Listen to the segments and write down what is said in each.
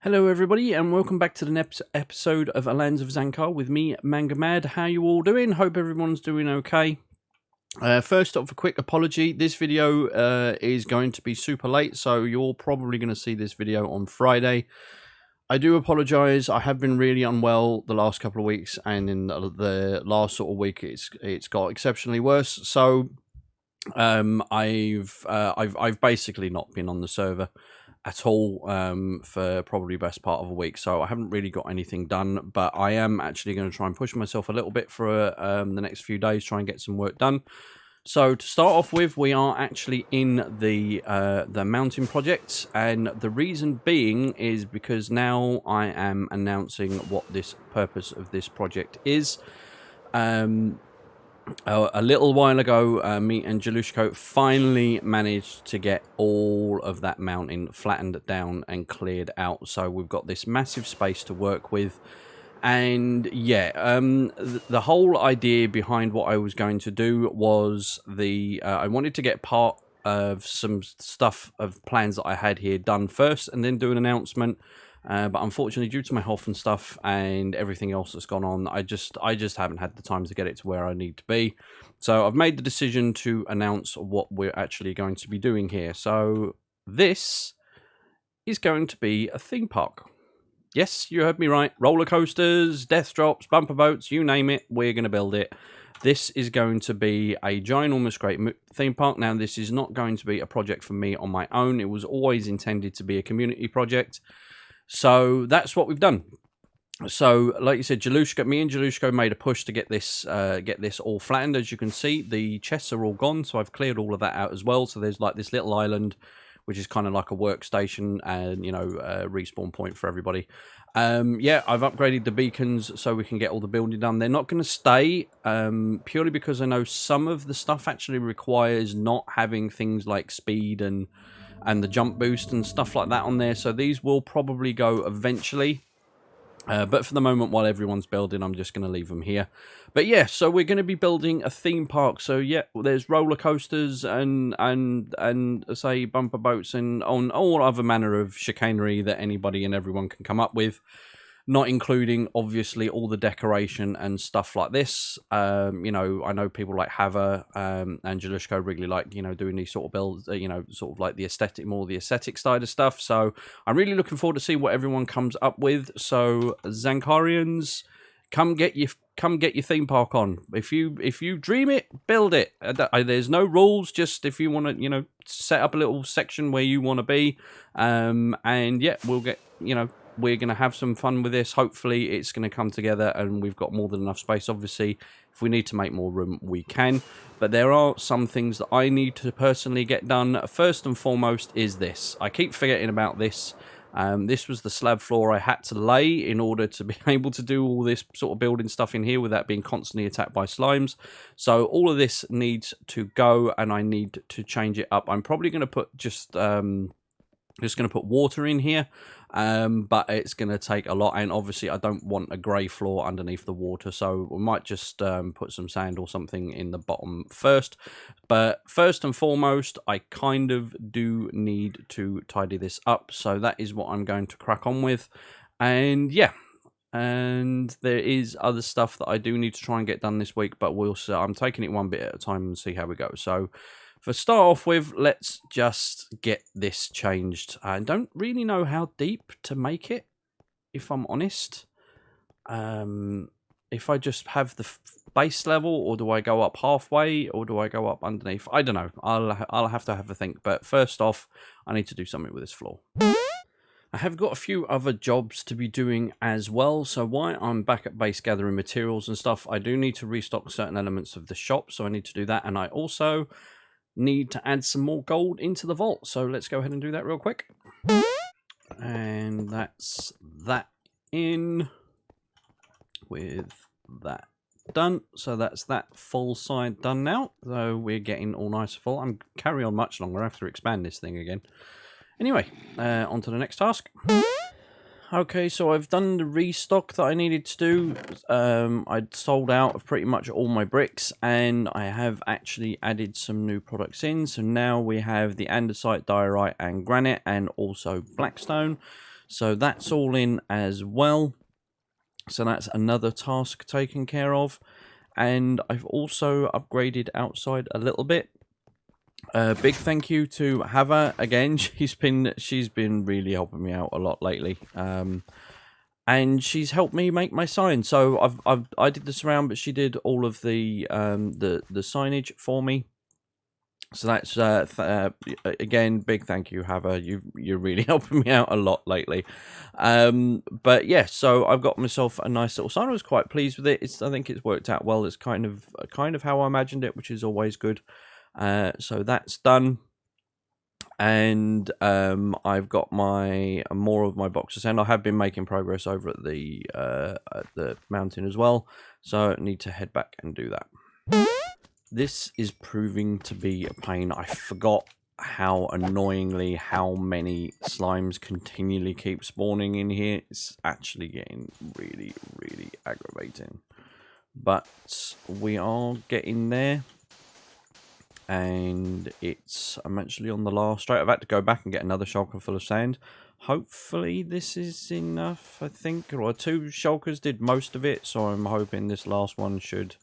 Hello everybody and welcome back to the next episode of A Lands of Zankar with me, Manga Mad. How you all doing? Hope everyone's doing okay. First off, a quick apology. This video is going to be super late, so you're probably going to see this video on Friday. I do apologise. I have been really unwell the last couple of weeks, and in the last sort of week, it's got exceptionally worse. So I've basically not been on the server at all for probably best part of a week, so I haven't really got anything done, but I am actually going to try and push myself a little bit for the next few days, try and get some work done. So to start off with, we are actually in the mountain project, and the reason being is because now I am announcing what this purpose of this project is. A little while ago, me and Jalushko finally managed to get all of that mountain flattened down and cleared out. So we've got this massive space to work with. And yeah, the whole idea behind what I was going to do was I wanted to get part of some stuff of plans that I had here done first and then do an announcement. But unfortunately, due to my health and stuff and everything else that's gone on, I just haven't had the time to get it to where I need to be. So I've made the decision to announce what we're actually going to be doing here. So this is going to be a theme park. Yes, you heard me right. Roller coasters, death drops, bumper boats, you name it, we're going to build it. This is going to be a ginormous great theme park. Now, this is not going to be a project for me on my own. It was always intended to be a community project. So that's what we've done. So, like you said, me and Jalushko made a push to get this all flattened. As you can see, the chests are all gone, so I've cleared all of that out as well. So there's like this little island, which is kind of like a workstation and, you know, a respawn point for everybody. Yeah, I've upgraded the beacons so we can get all the building done. They're not going to stay purely because I know some of the stuff actually requires not having things like speed and the jump boost and stuff like that on there. So these will probably go eventually. But for the moment, while everyone's building, I'm just going to leave them here. But yeah, so we're going to be building a theme park. So yeah, there's roller coasters and say bumper boats and on all other manner of chicanery that anybody and everyone can come up with. Not including, obviously, all the decoration and stuff like this. You know, I know people like Hava and Jalushko really like, you know, doing these sort of builds, you know, sort of like the aesthetic side of stuff. So I'm really looking forward to see what everyone comes up with. So Zankarians, come get your theme park on. If you dream it, build it. There's no rules. Just if you want to, you know, set up a little section where you want to be. And yeah, we'll get, you know, we're going to have some fun with this. Hopefully it's going to come together and we've got more than enough space. Obviously, if we need to make more room, we can. But there are some things that I need to personally get done. First and foremost is this. I keep forgetting about this. This was the slab floor I had to lay in order to be able to do all this sort of building stuff in here without being constantly attacked by slimes. So all of this needs to go and I need to change it up. I'm probably going to put just going to put water in here, but it's going to take a lot, and obviously I don't want a grey floor underneath the water, so we might just put some sand or something in the bottom first. But first and foremost, I kind of do need to tidy this up, so that is what I'm going to crack on with. And yeah, and there is other stuff that I do need to try and get done this week, but we'll see. I'm taking it one bit at a time and see how we go. So for start off with, let's just get this changed. I don't really know how deep to make it, if I'm honest. If I just have the base level, or do I go up halfway, or do I go up underneath? I don't know. I'll have to have a think. But first off, I need to do something with this floor. I have got a few other jobs to be doing as well, so while I'm back at base gathering materials and stuff, I do need to restock certain elements of the shop, so I need to do that, and I also need to add some more gold into the vault, so let's go ahead and do that real quick. And that's that in with that done. So that's that full side done now, so we're getting all nice and full. I'm carry on much longer. I have to expand this thing again. Anyway, on to the next task. Okay, so I've done the restock that I needed to do. I'd sold out of pretty much all my bricks, and I have actually added some new products in. So now we have the andesite, diorite, and granite, and also blackstone. So that's all in as well. So that's another task taken care of. And I've also upgraded outside a little bit. Big thank you to Hava again. She's been really helping me out a lot lately. And she's helped me make my sign. So I did the surround, but she did all of the signage for me. So that's again, big thank you, Hava. You're really helping me out a lot lately. But yeah, so I've got myself a nice little sign. I was quite pleased with it. I think it's worked out well. It's kind of how I imagined it, which is always good. So that's done. And I've got more of my boxes, and I have been making progress over at the mountain as well. So I need to head back and do that. This is proving to be a pain. I forgot how annoyingly how many slimes continually keep spawning in here. It's actually getting really, really aggravating. But we are getting there. And I'm actually on the last straight. I've had to go back and get another shulker full of sand. Hopefully this is enough, I think. Well, 2 shulkers did most of it, so I'm hoping this last one should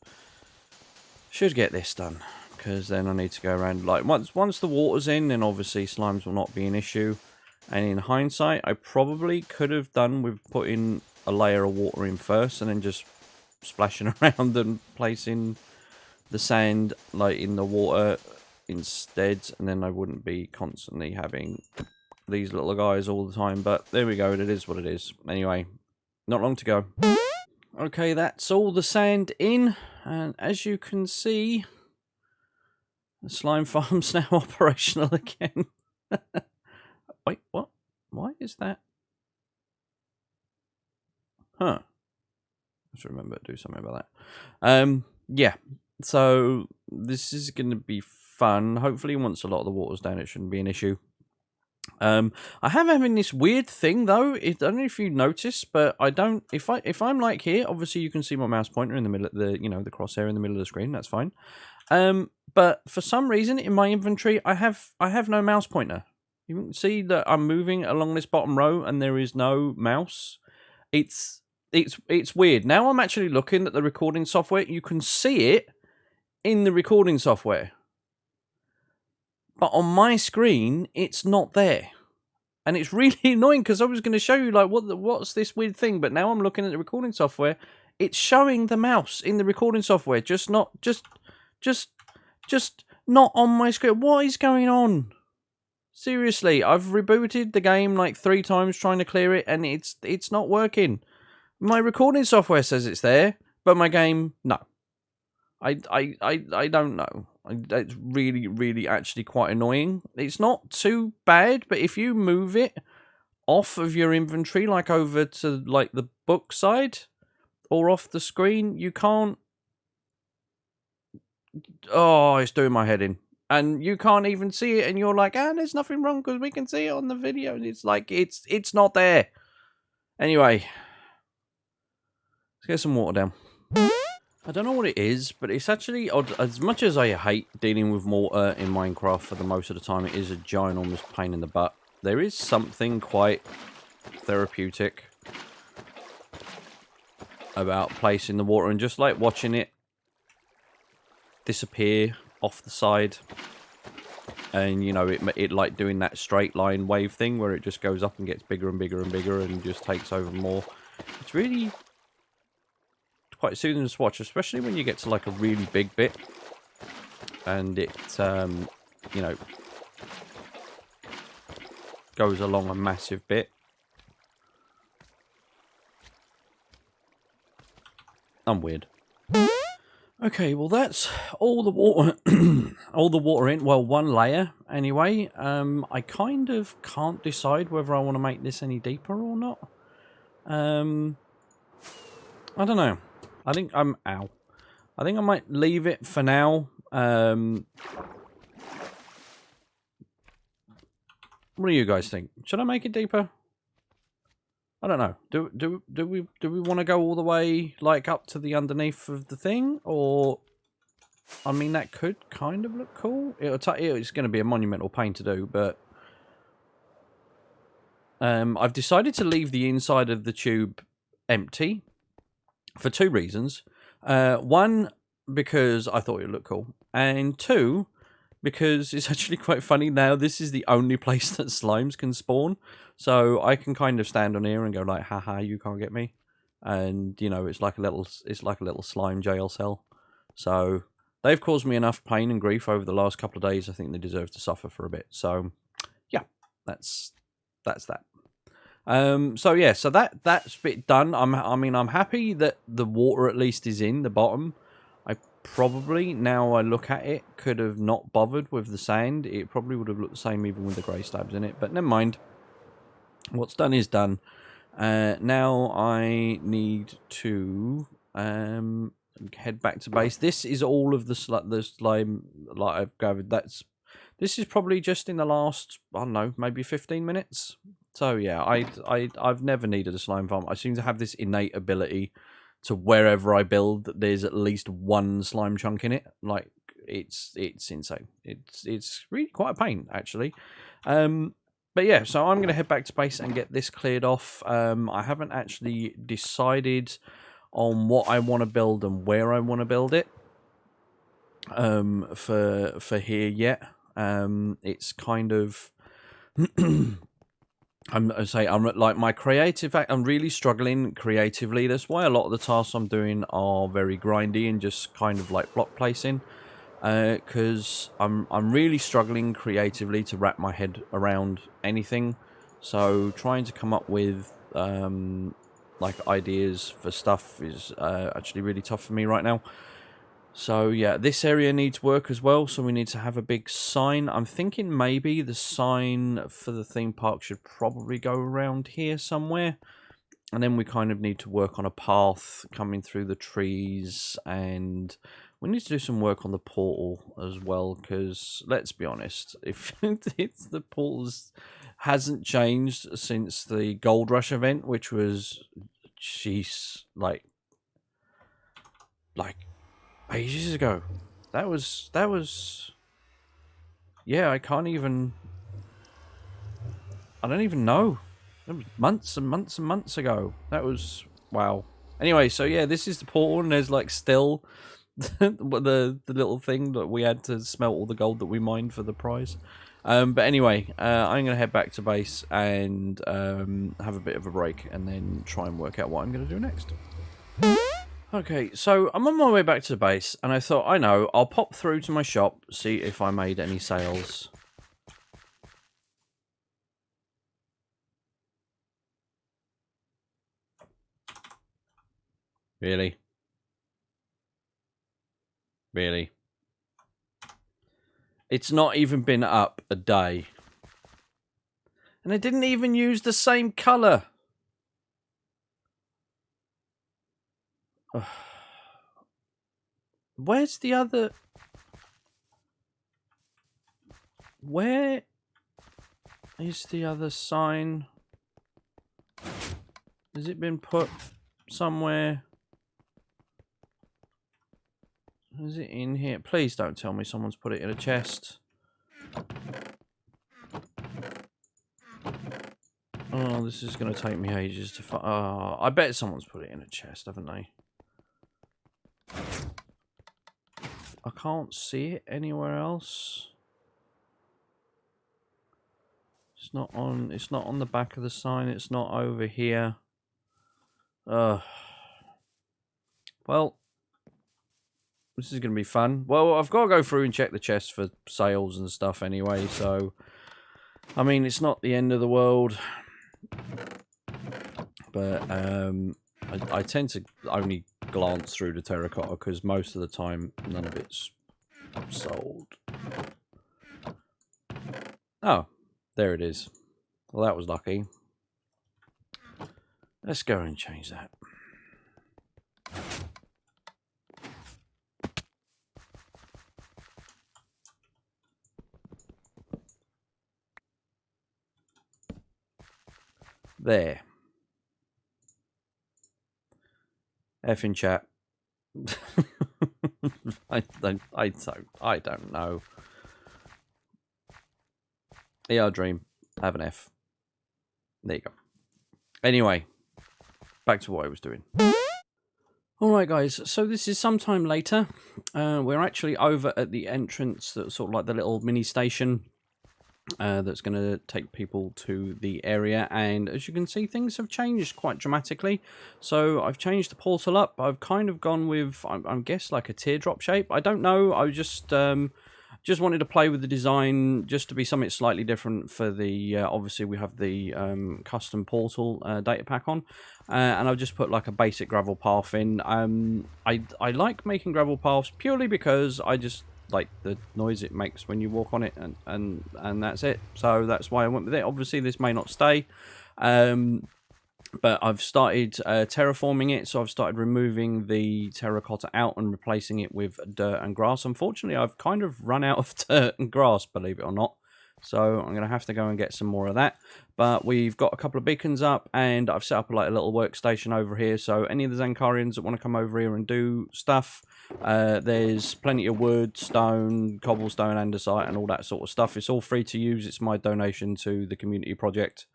get this done. Because then I need to go around, like, once the water's in, then obviously slimes will not be an issue. And in hindsight, I probably could have done with putting a layer of water in first, and then just splashing around and placing the sand like in the water instead, and then I wouldn't be constantly having these little guys all the time. But there we go, it is what it is. Anyway, not long to go. Okay, that's all the sand in, and as you can see, the slime farm's now operational again. Wait, what? Why is that? Huh. Let's remember to do something about that. Yeah. So this is going to be fun. Hopefully, once a lot of the water's down, it shouldn't be an issue. I am having this weird thing though. I don't know if you noticed, but I don't. If I'm like here, obviously you can see my mouse pointer in the middle of the the crosshair in the middle of the screen. That's fine. But for some reason in my inventory, I have no mouse pointer. You can see that I'm moving along this bottom row, and there is no mouse. It's weird. Now I'm actually looking at the recording software. You can see it in the recording software, but on my screen it's not there, and it's really annoying because I was going to show you like what's this weird thing, but now I'm looking at the recording software. It's showing the mouse in the recording software, just not on my screen. What is going on? Seriously, I've rebooted the game like 3 times trying to clear it, and it's not working. My recording software says it's there, but my game, no. I don't know. It's really, really actually quite annoying. It's not too bad, but if you move it off of your inventory, like over to like the book side or off the screen, you can't. Oh, it's doing my head in. And you can't even see it, and you're like, there's nothing wrong because we can see it on the video. And it's like, it's not there. Anyway, let's get some water down. I don't know what it is, but it's actually odd. As much as I hate dealing with water in Minecraft for the most of the time, it is a ginormous pain in the butt. There is something quite therapeutic about placing the water and just like watching it disappear off the side. And, it like doing that straight line wave thing where it just goes up and gets bigger and bigger and bigger and just takes over more. It's really quite soothing to watch, especially when you get to like a really big bit and it goes along a massive bit. I'm weird. Okay, well that's all the water all the water in, well, 1 layer anyway. I kind of can't decide whether I want to make this any deeper or not. I don't know. I think I think I might leave it for now. What do you guys think? Should I make it deeper? I don't know. Do we want to go all the way like up to the underneath of the thing, or I mean that could kind of look cool. It's going to be a monumental pain to do, but I've decided to leave the inside of the tube empty for two reasons. One, because I thought it would look cool, and two, because it's actually quite funny now. This is the only place that slimes can spawn, so I can kind of stand on here and go like, "Haha, you can't get me," and you know, it's like a little slime jail cell. So they've caused me enough pain and grief over the last couple of days. I think they deserve to suffer for a bit. So yeah, that's that. So yeah, so that's bit done. I'm happy that the water at least is in the bottom. I probably, now I look at it, could have not bothered with the sand. It probably would have looked the same even with the grey slabs in it, but never mind. What's done is done. Now I need to head back to base. This is all of the slime like I've gathered. This is probably just in the last, I don't know, maybe 15 minutes. So yeah, I've never needed a slime farm. I seem to have this innate ability to wherever I build, there's at least one slime chunk in it. Like it's insane. It's really quite a pain actually. But yeah, so I'm gonna head back to base and get this cleared off. I haven't actually decided on what I want to build and where I want to build it. For here yet. It's kind of I'm like my creative. I'm really struggling creatively. That's why a lot of the tasks I'm doing are very grindy and just kind of like block placing. Because I'm really struggling creatively to wrap my head around anything. So trying to come up with like ideas for stuff is actually really tough for me right now. So yeah, this area needs work as well, so we need to have a big sign. I'm thinking maybe the sign for the theme park should probably go around here somewhere. And then we kind of need to work on a path coming through the trees, and we need to do some work on the portal as well, because let's be honest, if it's the portals hasn't changed since the Gold Rush event, which was, jeez, like ages ago. That was yeah, I don't even know. That was months and months and months ago. That was, wow. Anyway, so yeah, this is the portal, and there's like still the little thing that we had to smelt all the gold that we mined for the prize. But anyway, I'm gonna head back to base and have a bit of a break, and then try and work out what I'm gonna do next. Okay, so I'm on my way back to the base, and I thought, I know, I'll pop through to my shop, see if I made any sales. Really? Really? It's not even been up a day. And I didn't even use the same colour. Where's the other... Where is the other sign? Has it been put somewhere? Is it in here? Please don't tell me someone's put it in a chest. Oh, this is going to take me ages to find. Oh, I bet someone's put it in a chest, haven't they? I can't see it anywhere else. It's not on the back of the sign. It's not over here. Well, this is going to be fun. Well, I've got to go through and check the chest for sales and stuff anyway, so I mean, it's not the end of the world. But I tend to only glance through the terracotta because most of the time none of it's sold. Oh, there it is. Well, that was lucky. Let's go and change that. There. Effing chat. I don't know. ER Dream. Have an F. There you go. Anyway, back to what I was doing. Alright guys, so this is sometime later. We're actually over at the entrance, that's sort of like the little mini station that's going to take people to the area, and as you can see, things have changed quite dramatically. So I've changed the portal up. I've kind of gone with, I guess, like a teardrop shape. I don't know, I just wanted to play with the design just to be something slightly different for the obviously we have the custom portal data pack on, and I've just put like a basic gravel path in. I like making gravel paths purely because I just like the noise it makes when you walk on it, and that's it. So that's why I went with it. Obviously this may not stay, but I've started terraforming it, so I've started removing the terracotta out and replacing it with dirt and grass. Unfortunately, I've kind of run out of dirt and grass, believe it or not. So I'm going to have to go and get some more of that. But we've got a couple of beacons up, and I've set up like a little workstation over here. So any of the Zankarians that want to come over here and do stuff, there's plenty of wood, stone, cobblestone, andesite, and all that sort of stuff. It's all free to use. It's my donation to the community project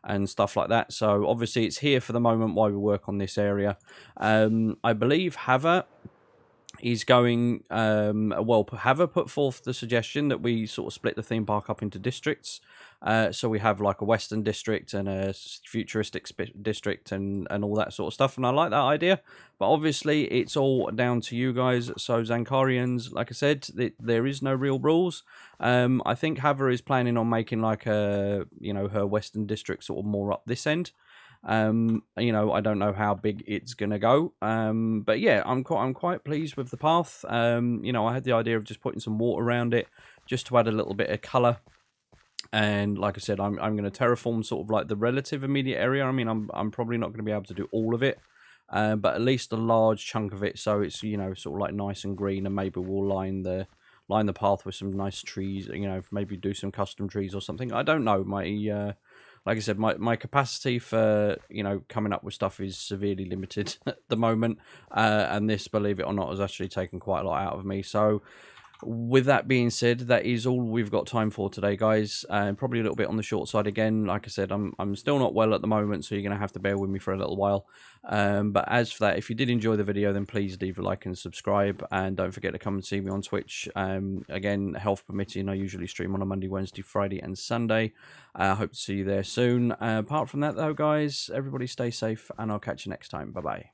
and stuff like that. So obviously it's here for the moment while we work on this area. I believe Hava is going, well, Hava put forth the suggestion that we sort of split the theme park up into districts. So we have like a western district and a futuristic district and all that sort of stuff. And I like that idea. But obviously it's all down to you guys. So Zankarians, like I said, there is no real rules. I think Hava is planning on making like a, her western district sort of more up this end. I don't know how big it's gonna go, but yeah, I'm quite pleased with the path. I had the idea of just putting some water around it just to add a little bit of color, and like I said, I'm going to terraform sort of like the relative immediate area. I mean, I'm probably not going to be able to do all of it, but at least a large chunk of it, so it's sort of like nice and green, and maybe we'll line the path with some nice trees. Maybe do some custom trees or something. I don't know. Like I said, my capacity for, coming up with stuff is severely limited at the moment. And this, believe it or not, has actually taken quite a lot out of me. So with that being said, that is all we've got time for today, guys. Probably a little bit on the short side again. Like I said, I'm still not well at the moment, so you're going to have to bear with me for a little while. But as for that, if you did enjoy the video, then please leave a like and subscribe. And don't forget to come and see me on Twitch. Again, health permitting, I usually stream on a Monday, Wednesday, Friday, and Sunday. I hope to see you there soon. Apart from that, though, guys, everybody stay safe, and I'll catch you next time. Bye-bye.